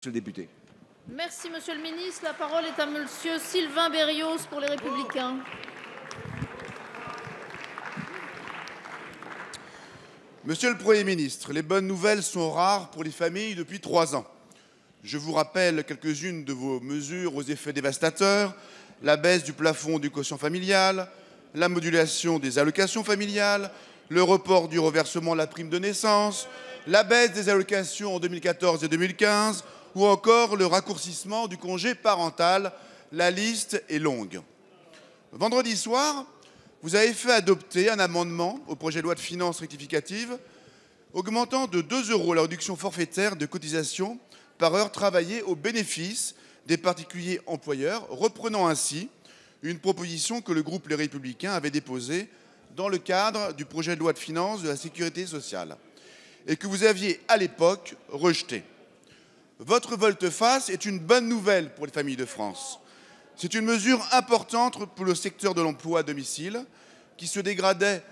le député. Merci, Monsieur le ministre. La parole est à Monsieur Sylvain Berrios pour les Républicains. Monsieur le Premier ministre, les bonnes nouvelles sont rares pour les familles depuis 3 ans. Je vous rappelle quelques-unes de vos mesures aux effets dévastateurs: la baisse du plafond du quotient familial, la modulation des allocations familiales, le report du reversement de la prime de naissance, la baisse des allocations en 2014 et 2015, ou encore le raccourcissement du congé parental. La liste est longue. Vendredi soir, vous avez fait adopter un amendement au projet de loi de finances rectificative augmentant de 2 € la réduction forfaitaire de cotisation par heure travaillée au bénéfice des particuliers employeurs, reprenant ainsi une proposition que le groupe Les Républicains avait déposée dans le cadre du projet de loi de finances de la sécurité sociale et que vous aviez à l'époque rejetée. Votre volte-face est une bonne nouvelle pour les familles de France. C'est une mesure importante pour le secteur de l'emploi à domicile qui se dégradait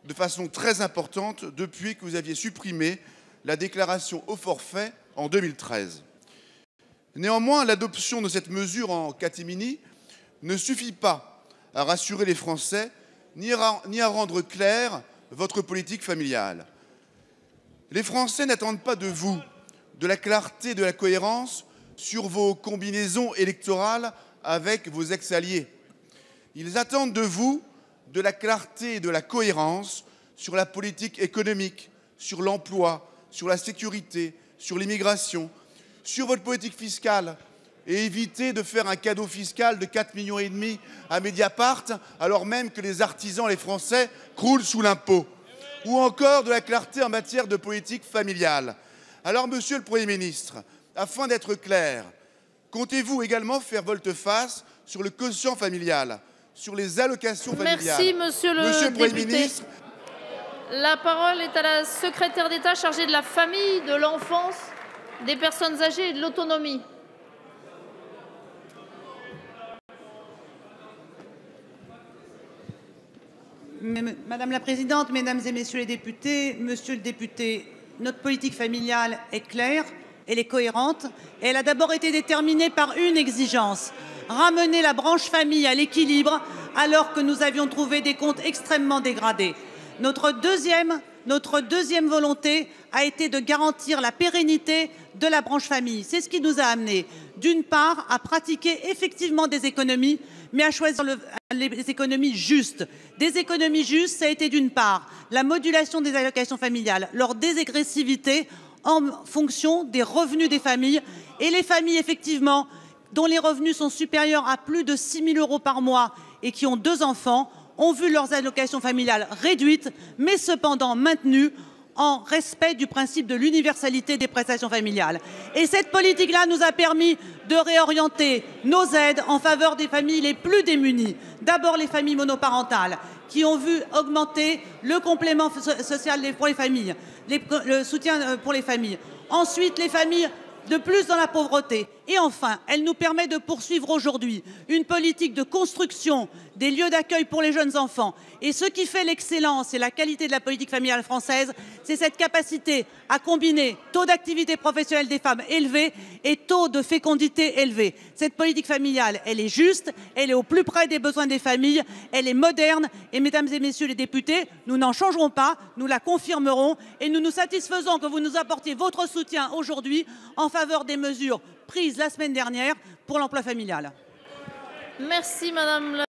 de façon très importante depuis que vous aviez supprimé la déclaration au forfait en 2013. Néanmoins, l'adoption de cette mesure en catimini ne suffit pas à rassurer les Français ni à rendre claire votre politique familiale. Les Français n'attendent pas de vous de la clarté et de la cohérence sur vos combinaisons électorales avec vos ex-alliés. Ils attendent de vous de la clarté et de la cohérence sur la politique économique, sur l'emploi, sur la sécurité, sur l'immigration, sur votre politique fiscale, et éviter de faire un cadeau fiscal de 4,5 millions à Mediapart, alors même que les artisans, les Français, croulent sous l'impôt. Ou encore de la clarté en matière de politique familiale. Alors, Monsieur le Premier ministre, afin d'être clair, comptez-vous également faire volte-face sur le quotient familial, sur les allocations familiales? Merci, Monsieur le Premier ministre. La parole est à la secrétaire d'État chargée de la famille, de l'enfance, des personnes âgées et de l'autonomie. Madame la présidente, mesdames et messieurs les députés, monsieur le député, notre politique familiale est claire, elle est cohérente et elle a d'abord été déterminée par une exigence: ramener la branche famille à l'équilibre alors que nous avions trouvé des comptes extrêmement dégradés. Notre deuxième volonté a été de garantir la pérennité de la branche famille. C'est ce qui nous a amené, d'une part, à pratiquer effectivement des économies, mais à choisir les économies justes. Des économies justes, ça a été d'une part la modulation des allocations familiales, leur déségressivité en fonction des revenus des familles, et les familles effectivement dont les revenus sont supérieurs à plus de 6 000 € par mois et qui ont 2 enfants ont vu leurs allocations familiales réduites, mais cependant maintenues en respect du principe de l'universalité des prestations familiales. Et cette politique-là nous a permis de réorienter nos aides en faveur des familles les plus démunies. D'abord les familles monoparentales qui ont vu augmenter le complément social pour les familles, le soutien pour les familles. Ensuite, les familles de plus dans la pauvreté. Et enfin, elle nous permet de poursuivre aujourd'hui une politique de construction des lieux d'accueil pour les jeunes enfants. Et ce qui fait l'excellence et la qualité de la politique familiale française, c'est cette capacité à combiner taux d'activité professionnelle des femmes élevé et taux de fécondité élevé. Cette politique familiale, elle est juste, elle est au plus près des besoins des familles, elle est moderne. Et mesdames et messieurs les députés, nous n'en changerons pas, nous la confirmerons et nous nous satisfaisons que vous nous apportiez votre soutien aujourd'hui en faveur des mesures prises la semaine dernière pour l'emploi familial. Merci, Madame